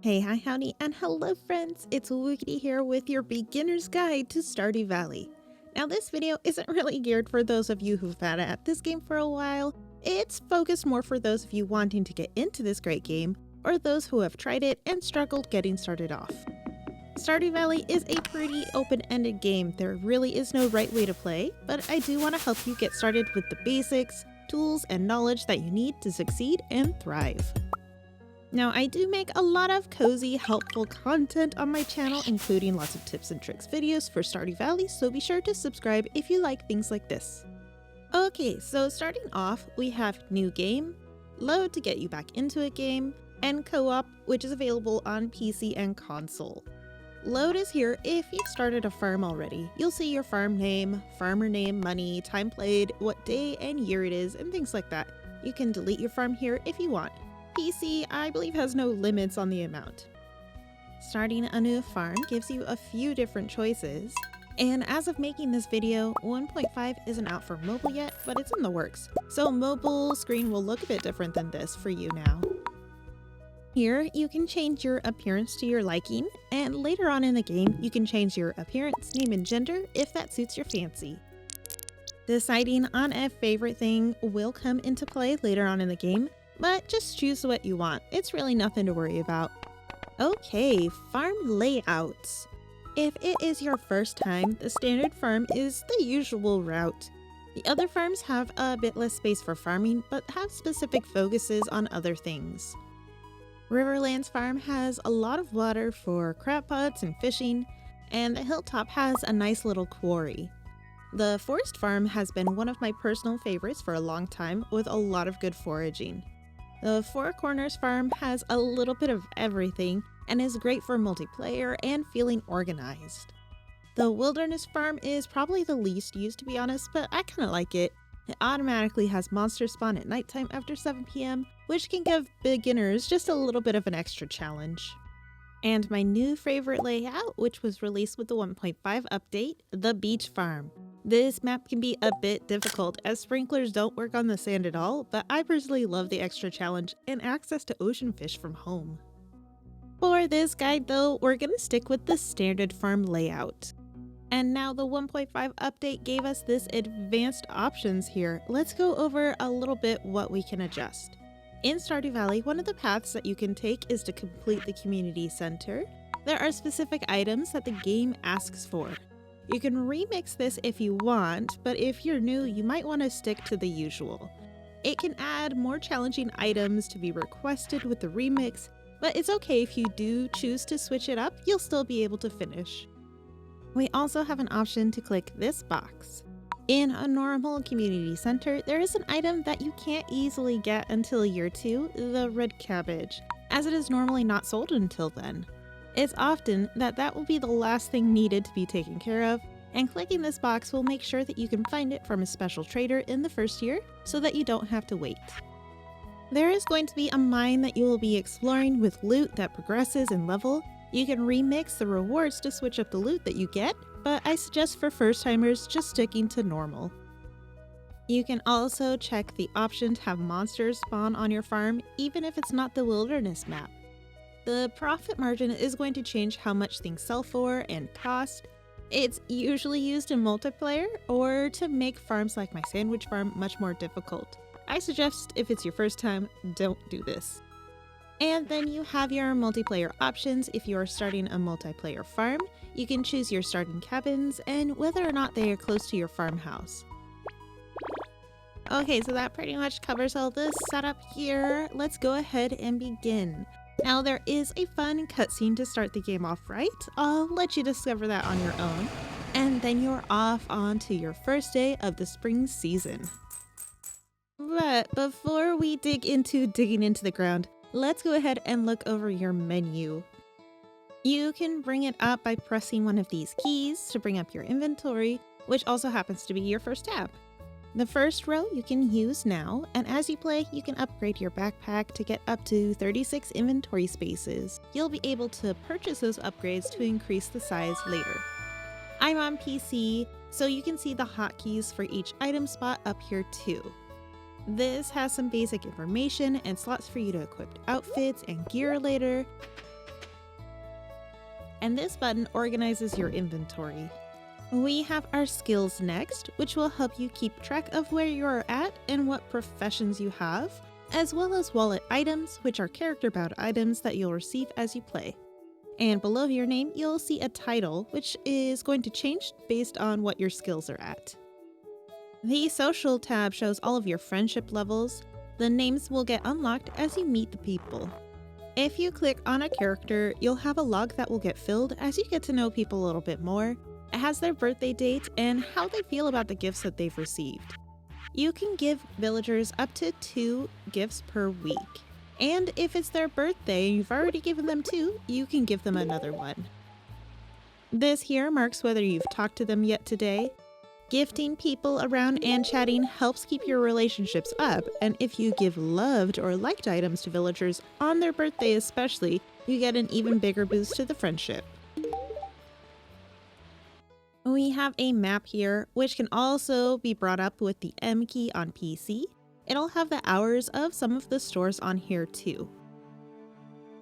Hey, hi, howdy, and hello friends! It's Wickedy here with your beginner's guide to Stardew Valley. Now this video isn't really geared for those of you who've been at this game for a while. It's focused more for those of you wanting to get into this great game, or those who have tried it and struggled getting started off. Stardew Valley is a pretty open-ended game. There really is no right way to play, but I do want to help you get started with the basics, tools, and knowledge that you need to succeed and thrive. Now, I do make a lot of cozy, helpful content on my channel, including lots of tips and tricks videos for Stardew Valley, so be sure to subscribe if you like things like this. Okay, so starting off, we have New Game, Load to get you back into a game, and Co-op, which is available on PC and console. Load is here if you've started a farm already. You'll see your farm name, farmer name, money, time played, what day and year it is, and things like that. You can delete your farm here if you want. PC, I believe, has no limits on the amount. Starting a new farm gives you a few different choices, and as of making this video, 1.5 isn't out for mobile yet, but it's in the works, so mobile screen will look a bit different than this for you now. Here, you can change your appearance to your liking, and later on in the game, you can change your appearance, name, and gender if that suits your fancy. Deciding on a favorite thing will come into play later on in the game, but just choose what you want. It's really nothing to worry about. Okay, farm layouts. If it is your first time, the standard farm is the usual route. The other farms have a bit less space for farming, but have specific focuses on other things. Riverlands farm has a lot of water for crab pots and fishing, and the hilltop has a nice little quarry. The forest farm has been one of my personal favorites for a long time, with a lot of good foraging. The Four Corners farm has a little bit of everything and is great for multiplayer and feeling organized. The Wilderness farm is probably the least used, to be honest, but I kinda like it. It automatically has monsters spawn at nighttime after 7 PM, which can give beginners just a little bit of an extra challenge. And my new favorite layout, which was released with the 1.5 update, the Beach Farm. This map can be a bit difficult as sprinklers don't work on the sand at all, but I personally love the extra challenge and access to ocean fish from home. For this guide though, we're gonna stick with the standard farm layout. And now the 1.5 update gave us this advanced options here. Let's go over a little bit what we can adjust. In Stardew Valley, one of the paths that you can take is to complete the community center. There are specific items that the game asks for. You can remix this if you want, but if you're new, you might want to stick to the usual. It can add more challenging items to be requested with the remix, but it's okay if you do choose to switch it up, you'll still be able to finish. We also have an option to click this box. In a normal community center, there is an item that you can't easily get until year 2, the red cabbage, as it is normally not sold until then. It's often that will be the last thing needed to be taken care of, and clicking this box will make sure that you can find it from a special trader in the first year so that you don't have to wait. There is going to be a mine that you will be exploring with loot that progresses in level. You can remix the rewards to switch up the loot that you get, but I suggest for first timers just sticking to normal. You can also check the option to have monsters spawn on your farm even if it's not the wilderness map. The profit margin is going to change how much things sell for and cost. It's usually used in multiplayer or to make farms like my sandwich farm much more difficult. I suggest if it's your first time, don't do this. And then you have your multiplayer options. If you are starting a multiplayer farm, you can choose your starting cabins and whether or not they are close to your farmhouse. Okay, so that pretty much covers all this setup here. Let's go ahead and begin. Now there is a fun cutscene to start the game off right. I'll let you discover that on your own. And then you're off on to your first day of the spring season. But before we dig into digging into the ground, let's go ahead and look over your menu. You can bring it up by pressing one of these keys to bring up your inventory, which also happens to be your first tab. The first row you can use now, and as you play, you can upgrade your backpack to get up to 36 inventory spaces. You'll be able to purchase those upgrades to increase the size later. I'm on PC, so you can see the hotkeys for each item spot up here too. This has some basic information and slots for you to equip outfits and gear later. and this button organizes your inventory. We have our skills next, which will help you keep track of where you are at and what professions you have, as well as wallet items, which are character-bound items that you'll receive as you play. And below your name, you'll see a title, which is going to change based on what your skills are at. The social tab shows all of your friendship levels. The names will get unlocked as you meet the people. If you click on a character, you'll have a log that will get filled as you get to know people a little bit more. It has their birthday date and how they feel about the gifts that they've received. You can give villagers up to 2 gifts per week. And if it's their birthday and you've already given them 2, you can give them another one. This here marks whether you've talked to them yet today. Gifting people around and chatting helps keep your relationships up, and if you give loved or liked items to villagers on their birthday especially, you get an even bigger boost to the friendship. We have a map here, which can also be brought up with the M key on PC. It'll have the hours of some of the stores on here too.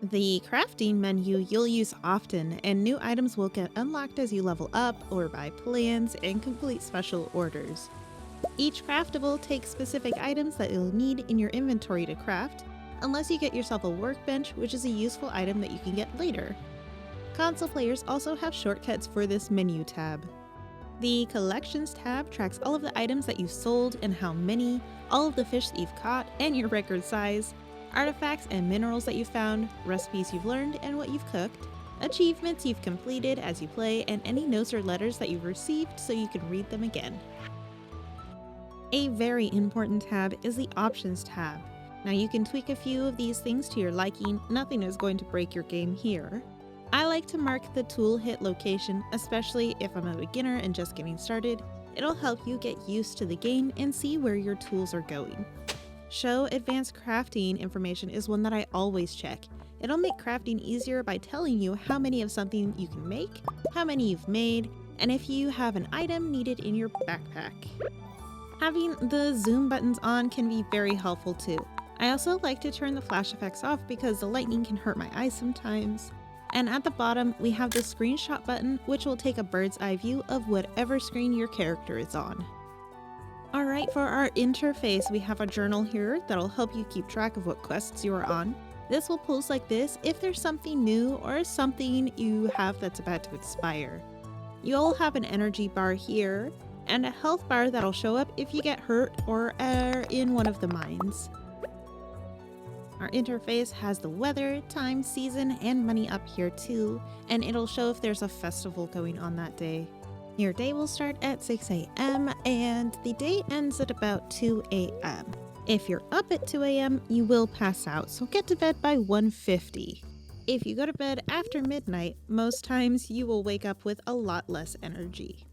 The crafting menu you'll use often, and new items will get unlocked as you level up or buy plans and complete special orders. Each craftable takes specific items that you'll need in your inventory to craft, unless you get yourself a workbench, which is a useful item that you can get later. Console players also have shortcuts for this menu tab. The Collections tab tracks all of the items that you've sold and how many, all of the fish that you've caught and your record size, artifacts and minerals that you've found, recipes you've learned and what you've cooked, achievements you've completed as you play, and any notes or letters that you've received so you can read them again. A very important tab is the Options tab. Now you can tweak a few of these things to your liking, nothing is going to break your game here. I like to mark the tool hit location, especially if I'm a beginner and just getting started. It'll help you get used to the game and see where your tools are going. Show advanced crafting information is one that I always check. It'll make crafting easier by telling you how many of something you can make, how many you've made, and if you have an item needed in your backpack. Having the zoom buttons on can be very helpful too. I also like to turn the flash effects off because the lightning can hurt my eyes sometimes. And at the bottom, we have the screenshot button, which will take a bird's eye view of whatever screen your character is on. Alright, for our interface, we have a journal here that'll help you keep track of what quests you are on. This will pulse like this if there's something new or something you have that's about to expire. You'll have an energy bar here, and a health bar that'll show up if you get hurt or are in one of the mines. Our interface has the weather, time, season, and money up here too, and it'll show if there's a festival going on that day. Your day will start at 6 a.m. and the day ends at about 2 a.m. If you're up at 2 a.m., you will pass out, so get to bed by 1:50. If you go to bed after midnight, most times you will wake up with a lot less energy.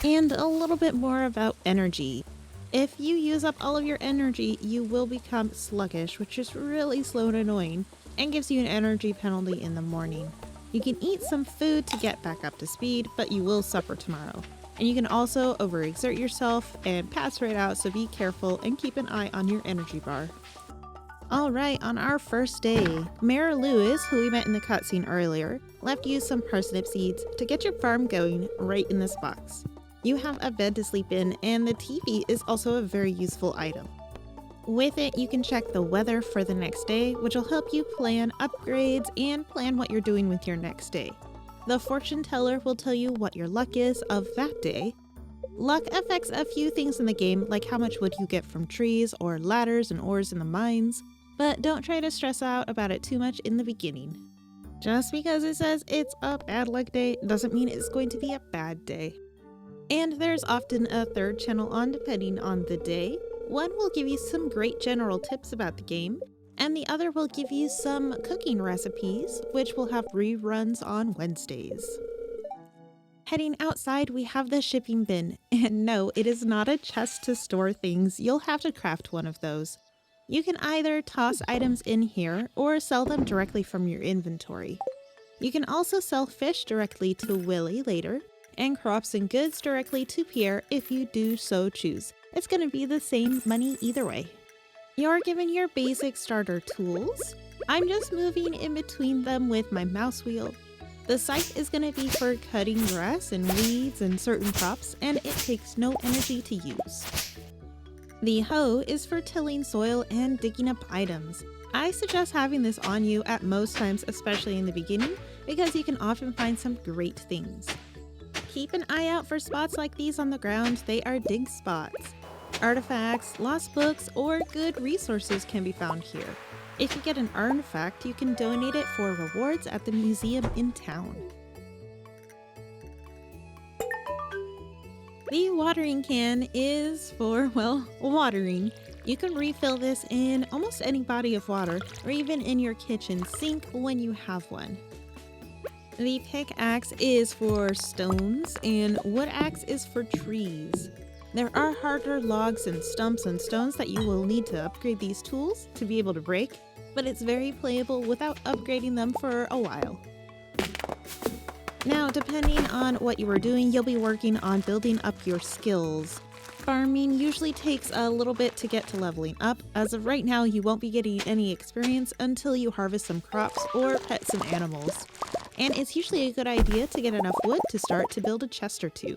And a little bit more about energy. If you use up all of your energy, you will become sluggish, which is really slow and annoying, and gives you an energy penalty in the morning. You can eat some food to get back up to speed, but you will suffer tomorrow. And you can also overexert yourself and pass right out, so be careful and keep an eye on your energy bar. Alright, on our first day, Mayor Lewis, who we met in the cutscene earlier, left you some parsnip seeds to get your farm going right in this box. You have a bed to sleep in, and the TV is also a very useful item. With it, you can check the weather for the next day, which will help you plan upgrades and plan what you're doing with your next day. The fortune teller will tell you what your luck is of that day. Luck affects a few things in the game, like how much wood you get from trees or ladders and ores in the mines, but don't try to stress out about it too much in the beginning. Just because it says it's a bad luck day doesn't mean it's going to be a bad day. And there's often a third channel on depending on the day. One will give you some great general tips about the game, and the other will give you some cooking recipes, which will have reruns on Wednesdays. Heading outside, we have the shipping bin, and no, it is not a chest to store things. You'll have to craft one of those. You can either toss items in here or sell them directly from your inventory. You can also sell fish directly to Willy later, and crops and goods directly to Pierre if you do so choose. It's going to be the same money either way. You're given your basic starter tools. I'm just moving in between them with my mouse wheel. The scythe is going to be for cutting grass and weeds and certain crops, and it takes no energy to use. The hoe is for tilling soil and digging up items. I suggest having this on you at most times, especially in the beginning, because you can often find some great things. Keep an eye out for spots like these on the ground. They are dig spots. Artifacts, lost books, or good resources can be found here. If you get an artifact, you can donate it for rewards at the museum in town. The watering can is for, well, watering. You can refill this in almost any body of water, or even in your kitchen sink when you have one. The pickaxe is for stones, and wood axe is for trees. There are harder logs and stumps and stones that you will need to upgrade these tools to be able to break, but it's very playable without upgrading them for a while. Now, depending on what you are doing, you'll be working on building up your skills. Farming usually takes a little bit to get to leveling up. As of right now, you won't be getting any experience until you harvest some crops or pet some animals. And it's usually a good idea to get enough wood to start to build a chest or two.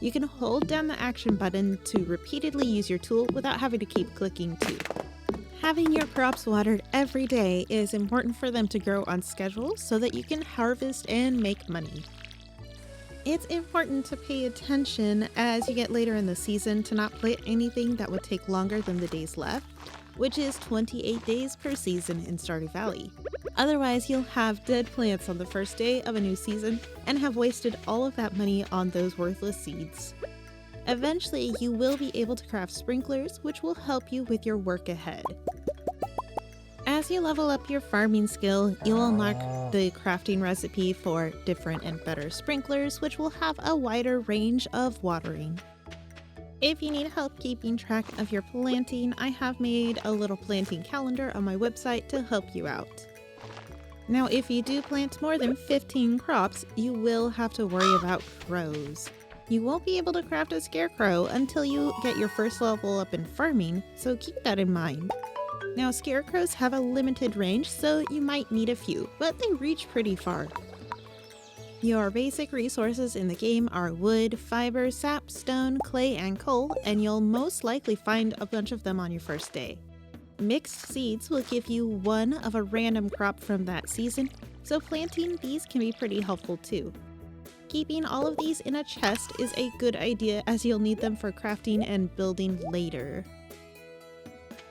You can hold down the action button to repeatedly use your tool without having to keep clicking too. Having your crops watered every day is important for them to grow on schedule so that you can harvest and make money. It's important to pay attention as you get later in the season to not plant anything that would take longer than the days left, which is 28 days per season in Stardew Valley. Otherwise, you'll have dead plants on the first day of a new season and have wasted all of that money on those worthless seeds. Eventually, you will be able to craft sprinklers, which will help you with your work ahead. As you level up your farming skill, you'll unlock the crafting recipe for different and better sprinklers, which will have a wider range of watering. If you need help keeping track of your planting, I have made a little planting calendar on my website to help you out. Now, if you do plant more than 15 crops, you will have to worry about crows. You won't be able to craft a scarecrow until you get your first level up in farming, so keep that in mind. Now, scarecrows have a limited range, so you might need a few, but they reach pretty far. Your basic resources in the game are wood, fiber, sap, stone, clay, and coal, and you'll most likely find a bunch of them on your first day. Mixed seeds will give you one of a random crop from that season, so planting these can be pretty helpful too. Keeping all of these in a chest is a good idea as you'll need them for crafting and building later.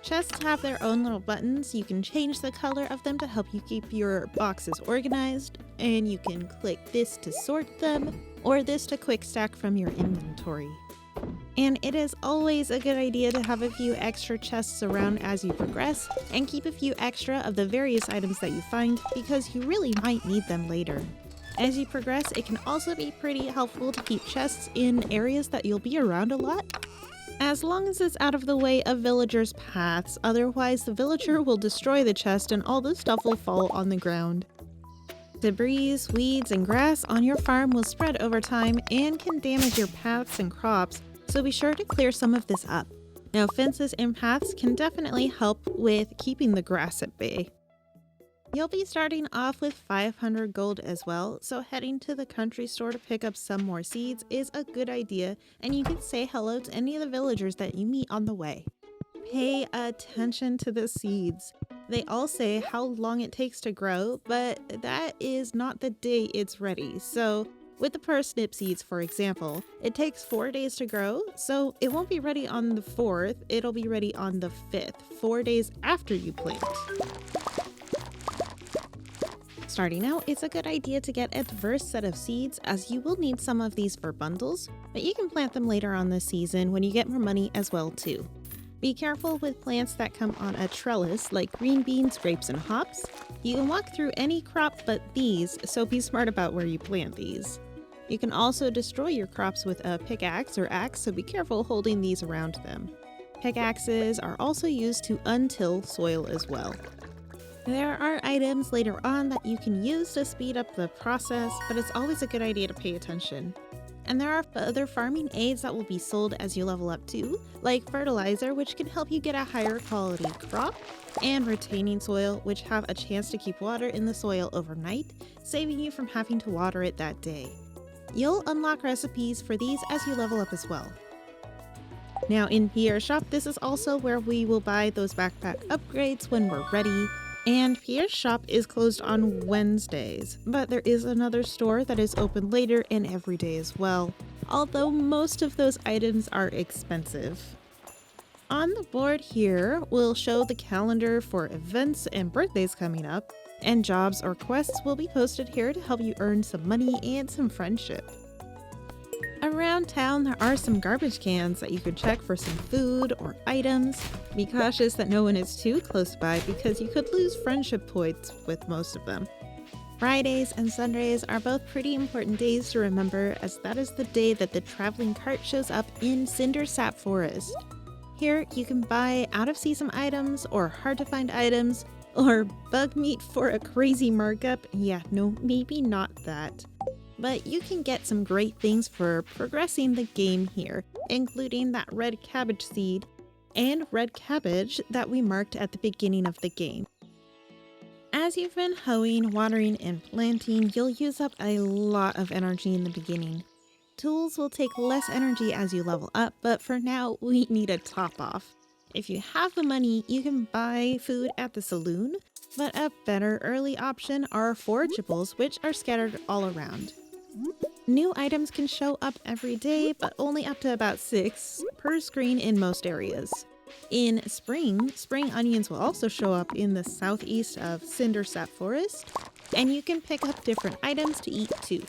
Chests have their own little buttons. You can change the color of them to help you keep your boxes organized, and you can click this to sort them, or this to quick stack from your inventory. And it is always a good idea to have a few extra chests around as you progress, and keep a few extra of the various items that you find, because you really might need them later. As you progress, it can also be pretty helpful to keep chests in areas that you'll be around a lot, as long as it's out of the way of villagers' paths. Otherwise, the villager will destroy the chest and all the stuff will fall on the ground. Debris, weeds, and grass on your farm will spread over time and can damage your paths and crops, so be sure to clear some of this up. Now, fences and paths can definitely help with keeping the grass at bay. You'll be starting off with 500 gold as well, so heading to the country store to pick up some more seeds is a good idea, and you can say hello to any of the villagers that you meet on the way. Pay attention to the seeds. They all say how long it takes to grow, but that is not the day it's ready. So with the parsnip seeds, for example, it takes 4 days to grow, so it won't be ready on the 4th, it'll be ready on the 5th, 4 days after you plant. Starting out, it's a good idea to get a diverse set of seeds, as you will need some of these for bundles, but you can plant them later on this season when you get more money as well too. Be careful with plants that come on a trellis like green beans, grapes, and hops. You can walk through any crop but these, so be smart about where you plant these. You can also destroy your crops with a pickaxe or axe, so be careful holding these around them. Pickaxes are also used to untill soil as well. There are items later on that you can use to speed up the process, but it's always a good idea to pay attention. And there are other farming aids that will be sold as you level up too, like fertilizer, which can help you get a higher quality crop, and retaining soil, which have a chance to keep water in the soil overnight, saving you from having to water it that day. You'll unlock recipes for these as you level up as well. Now in Pierre's shop, this is also where we will buy those backpack upgrades when we're ready. And Pierre's shop is closed on Wednesdays, but there is another store that is open later and every day as well, although most of those items are expensive. On the board here, we'll show the calendar for events and birthdays coming up, and jobs or quests will be posted here to help you earn some money and some friendship. Around town, there are some garbage cans that you could check for some food or items. Be cautious that no one is too close by because you could lose friendship points with most of them. Fridays and Sundays are both pretty important days to remember, as that is the day that the traveling cart shows up in Cindersap Forest. Here you can buy out-of-season items or hard-to-find items, or bug meat for a crazy markup. Yeah, no, maybe not that. But you can get some great things for progressing the game here, including that red cabbage seed and red cabbage that we marked at the beginning of the game. As you've been hoeing, watering, and planting, you'll use up a lot of energy in the beginning. Tools will take less energy as you level up, but for now, we need a top off. If you have the money, you can buy food at the saloon, but a better early option are forageables, which are scattered all around. New items can show up every day, but only up to about 6 per screen in most areas. In spring onions will also show up in the southeast of Cindersap Forest, and you can pick up different items to eat too.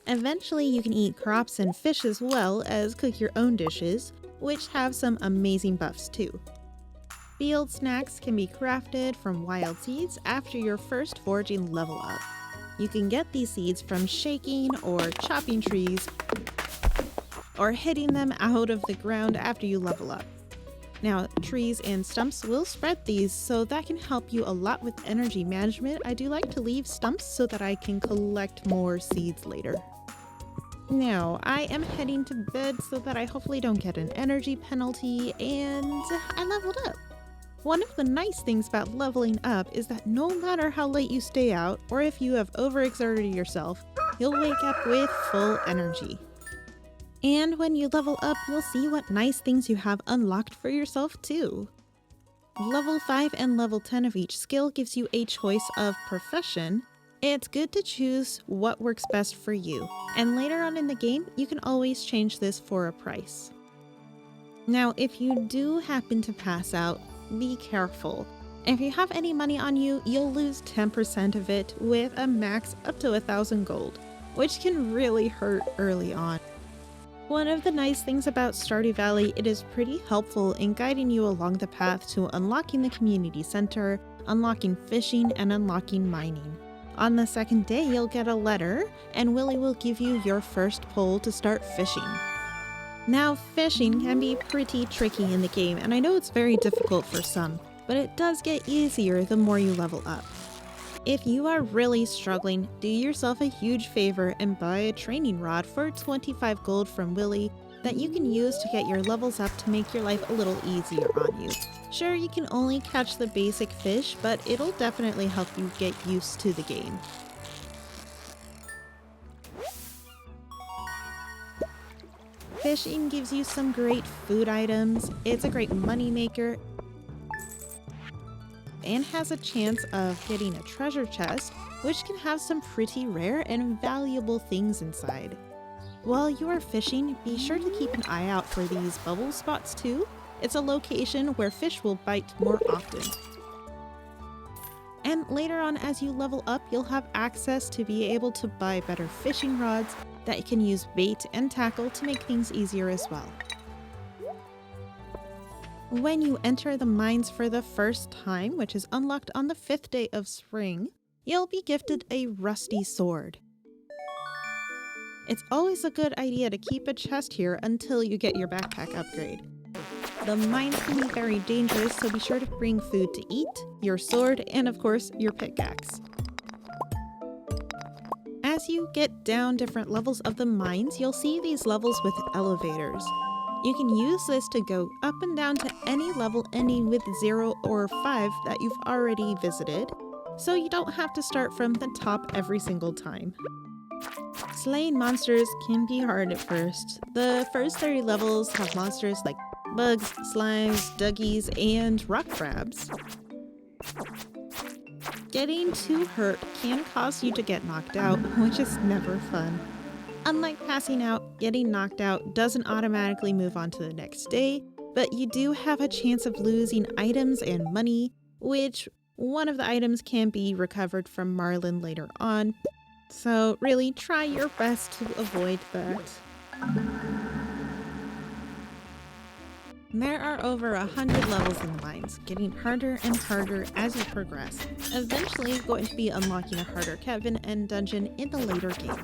Eventually you can eat crops and fish as well as cook your own dishes, which have some amazing buffs too. Field snacks can be crafted from wild seeds after your first foraging level up. You can get these seeds from shaking or chopping trees, or hitting them out of the ground after you level up. Now, trees and stumps will spread these, so that can help you a lot with energy management. I do like to leave stumps so that I can collect more seeds later. Now, I am heading to bed so that I hopefully don't get an energy penalty, and I leveled up. One of the nice things about leveling up is that no matter how late you stay out, or if you have overexerted yourself, you'll wake up with full energy. And when you level up, you'll see what nice things you have unlocked for yourself too. Level 5 and level 10 of each skill gives you a choice of profession. It's good to choose what works best for you, and later on in the game, you can always change this for a price. Now, if you do happen to pass out, be careful. If you have any money on you, you'll lose 10% of it with a max up to 1,000 gold, which can really hurt early on. One of the nice things about Stardew Valley, it is pretty helpful in guiding you along the path to unlocking the community center, unlocking fishing, and unlocking mining. On the second day, you'll get a letter, and Willy will give you your first pole to start fishing. Now, fishing can be pretty tricky in the game, and I know it's very difficult for some, but it does get easier the more you level up. If you are really struggling, do yourself a huge favor and buy a training rod for 25 gold from Willy that you can use to get your levels up to make your life a little easier on you. Sure, you can only catch the basic fish, but it'll definitely help you get used to the game. Fishing gives you some great food items, it's a great money maker, and has a chance of getting a treasure chest, which can have some pretty rare and valuable things inside. While you are fishing, be sure to keep an eye out for these bubble spots too. It's a location where fish will bite more often. And later on, as you level up, you'll have access to be able to buy better fishing rods that can use bait and tackle to make things easier as well. When you enter the mines for the first time, which is unlocked on the 5th day of spring, you'll be gifted a rusty sword. It's always a good idea to keep a chest here until you get your backpack upgrade. The mines can be very dangerous, so be sure to bring food to eat, your sword, and of course, your pickaxe. As As you get down different levels of the mines, you'll see these levels with elevators. You can use this to go up and down to any level ending with 0 or 5 that you've already visited, so you don't have to start from the top every single time. Slaying monsters can be hard at first. The first 30 levels have monsters like bugs, slimes, duggies, and rock crabs. Getting too hurt can cause you to get knocked out, which is never fun. Unlike passing out, getting knocked out doesn't automatically move on to the next day, but you do have a chance of losing items and money, which one of the items can be recovered from Marlin later on. So really try your best to avoid that. There are over 100 levels in the mines, getting harder and harder as you progress, eventually going to be unlocking a harder cabin and dungeon in the later game.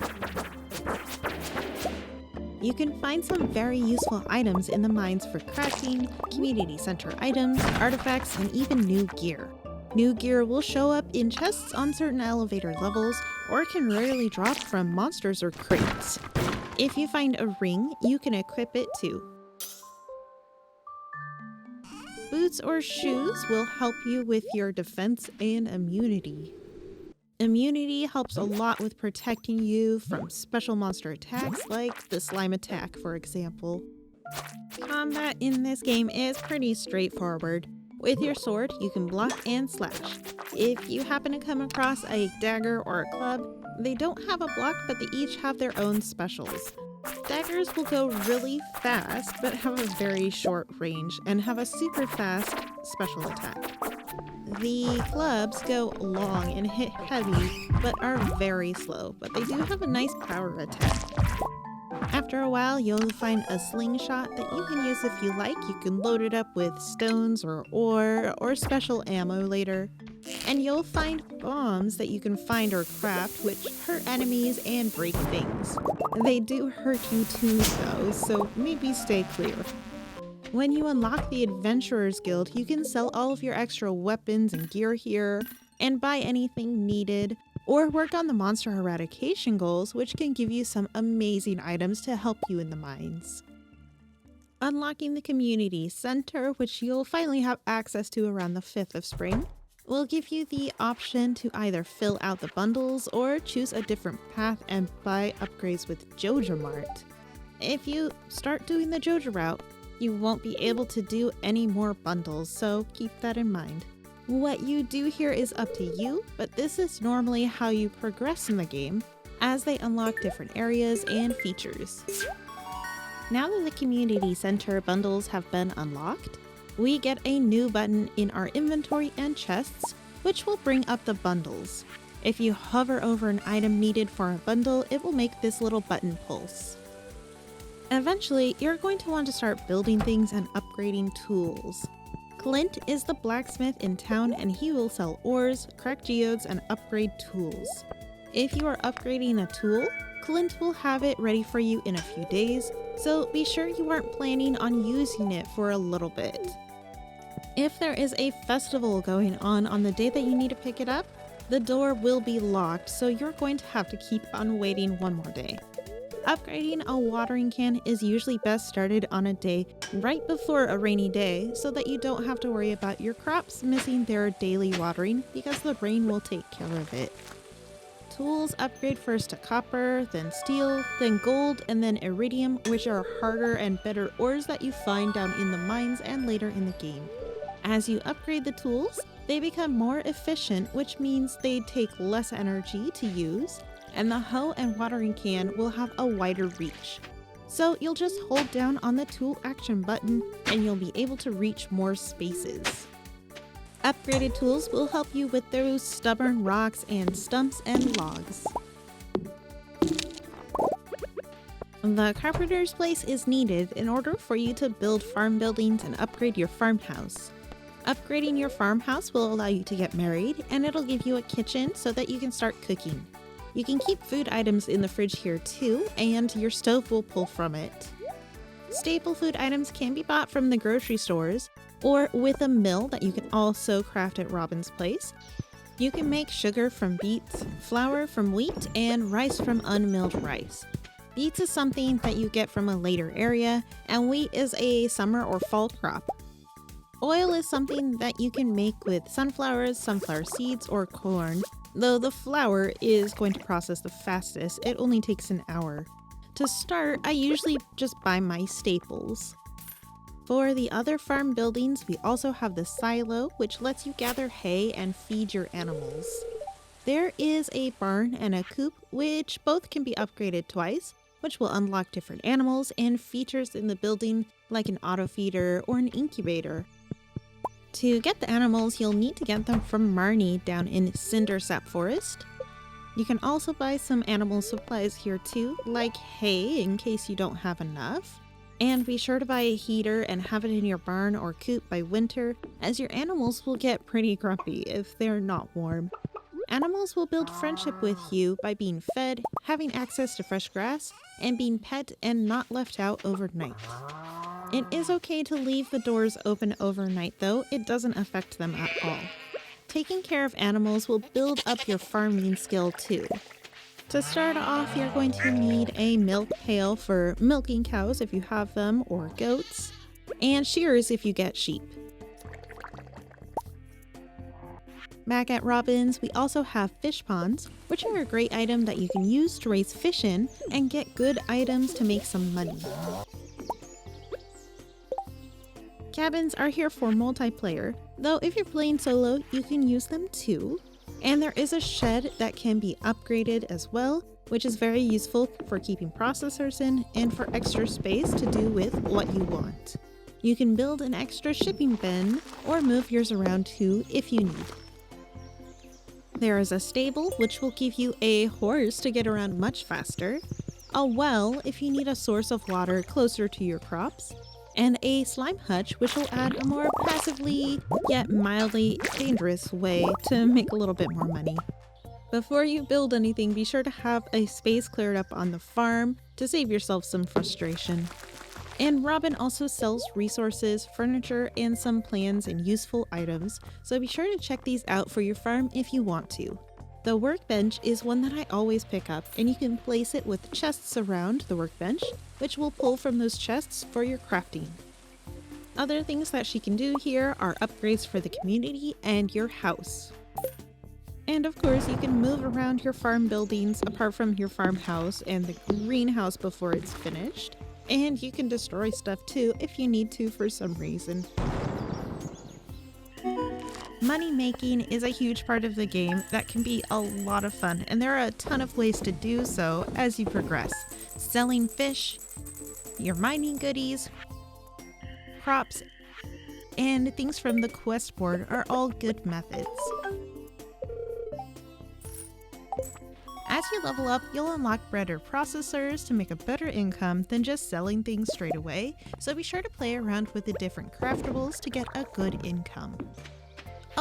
You can find some very useful items in the mines for crafting, community center items, artifacts, and even new gear. New gear will show up in chests on certain elevator levels, or can rarely drop from monsters or crates. If you find a ring, you can equip it too. Boots or shoes will help you with your defense and immunity. Immunity helps a lot with protecting you from special monster attacks like the slime attack, for example. Combat in this game is pretty straightforward. With your sword, you can block and slash. If you happen to come across a dagger or a club, they don't have a block, but they each have their own specials. Daggers will go really fast, but have a very short range and have a super fast special attack. The clubs go long and hit heavy, but are very slow, but they do have a nice power attack. After a while, you'll find a slingshot that you can use if you like. You can load it up with stones or ore or special ammo later. And you'll find bombs that you can find or craft, which hurt enemies and break things. They do hurt you too though, so maybe stay clear. When you unlock the Adventurers Guild, you can sell all of your extra weapons and gear here, and buy anything needed, or work on the monster eradication goals, which can give you some amazing items to help you in the mines. Unlocking the community center, which you'll finally have access to around the 5th of spring, will give you the option to either fill out the bundles or choose a different path and buy upgrades with Joja Mart. If you start doing the Joja route, you won't be able to do any more bundles, so keep that in mind. What you do here is up to you, but this is normally how you progress in the game, as they unlock different areas and features. Now that the community center bundles have been unlocked, we get a new button in our inventory and chests, which will bring up the bundles. If you hover over an item needed for a bundle, it will make this little button pulse. Eventually, you're going to want to start building things and upgrading tools. Clint is the blacksmith in town, and he will sell ores, crack geodes, and upgrade tools. If you are upgrading a tool, Clint will have it ready for you in a few days, so be sure you aren't planning on using it for a little bit. If there is a festival going on the day that you need to pick it up, the door will be locked, so you're going to have to keep on waiting one more day. Upgrading a watering can is usually best started on a day right before a rainy day, so that you don't have to worry about your crops missing their daily watering because the rain will take care of it. Tools upgrade first to copper, then steel, then gold, and then iridium, which are harder and better ores that you find down in the mines and later in the game. As you upgrade the tools, they become more efficient, which means they take less energy to use, and the hoe and watering can will have a wider reach. So you'll just hold down on the tool action button and you'll be able to reach more spaces. Upgraded tools will help you with those stubborn rocks and stumps and logs. The carpenter's place is needed in order for you to build farm buildings and upgrade your farmhouse. Upgrading your farmhouse will allow you to get married, and it'll give you a kitchen so that you can start cooking. You can keep food items in the fridge here too, and your stove will pull from it. Staple food items can be bought from the grocery stores, or with a mill that you can also craft at Robin's place. You can make sugar from beets, flour from wheat, and rice from unmilled rice. Beets is something that you get from a later area, and wheat is a summer or fall crop. Oil is something that you can make with sunflowers, sunflower seeds, or corn, though the flour is going to process the fastest. It only takes an hour. To start, I usually just buy my staples. For the other farm buildings, we also have the silo, which lets you gather hay and feed your animals. There is a barn and a coop, which both can be upgraded twice, which will unlock different animals and features in the building like an auto feeder or an incubator. To get the animals, you'll need to get them from Marnie down in Cindersap Forest. You can also buy some animal supplies here too, like hay in case you don't have enough. And be sure to buy a heater and have it in your barn or coop by winter, as your animals will get pretty grumpy if they're not warm. Animals will build friendship with you by being fed, having access to fresh grass, and being pet and not left out overnight. It is okay to leave the doors open overnight though, it doesn't affect them at all. Taking care of animals will build up your farming skill too. To start off, you're going to need a milk pail for milking cows if you have them, or goats, and shears if you get sheep. Back at Robin's, we also have fish ponds, which are a great item that you can use to raise fish in and get good items to make some money. Cabins are here for multiplayer, though if you're playing solo, you can use them too. And there is a shed that can be upgraded as well, which is very useful for keeping processors in and for extra space to do with what you want. You can build an extra shipping bin or move yours around too if you need. There is a stable, which will give you a horse to get around much faster, a well if you need a source of water closer to your crops, and a slime hutch, which will add a more passively yet mildly dangerous way to make a little bit more money. Before you build anything, be sure to have a space cleared up on the farm to save yourself some frustration. And Robin also sells resources, furniture, and some plans and useful items, so be sure to check these out for your farm if you want to. The workbench is one that I always pick up, and you can place it with chests around the workbench, which will pull from those chests for your crafting. Other things that she can do here are upgrades for the community and your house. And of course, you can move around your farm buildings apart from your farmhouse and the greenhouse before it's finished. And you can destroy stuff too if you need to for some reason. Money making is a huge part of the game that can be a lot of fun, and there are a ton of ways to do so as you progress. Selling fish, your mining goodies, crops, and things from the quest board are all good methods. As you level up, you'll unlock better processors to make a better income than just selling things straight away, so be sure to play around with the different craftables to get a good income.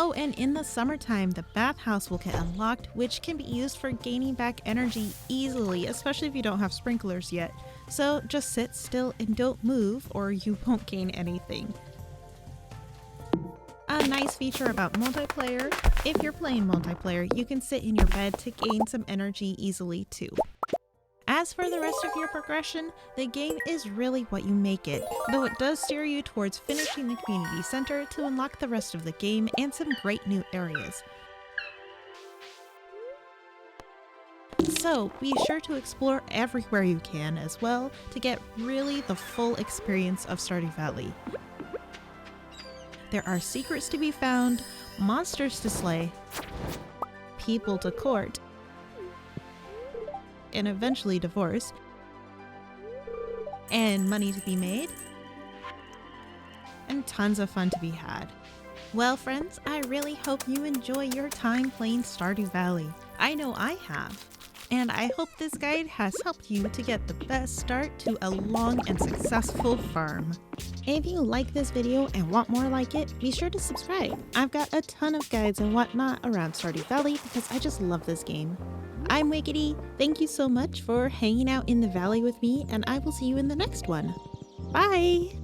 Oh, and in the summertime, the bathhouse will get unlocked, which can be used for gaining back energy easily, especially if you don't have sprinklers yet. So just sit still and don't move, or you won't gain anything. A nice feature about multiplayer, if you're playing multiplayer, you can sit in your bed to gain some energy easily too. As for the rest of your progression, the game is really what you make it, though it does steer you towards finishing the community center to unlock the rest of the game and some great new areas. So be sure to explore everywhere you can as well to get really the full experience of Stardew Valley. There are secrets to be found, monsters to slay, people to court, and eventually divorce, and money to be made, and tons of fun to be had. Well friends, I really hope you enjoy your time playing Stardew Valley. I know I have. And I hope this guide has helped you to get the best start to a long and successful farm. If you like this video and want more like it, be sure to subscribe. I've got a ton of guides and whatnot around Stardew Valley because I just love this game. I'm Wickedy, thank you so much for hanging out in the valley with me, and I will see you in the next one. Bye!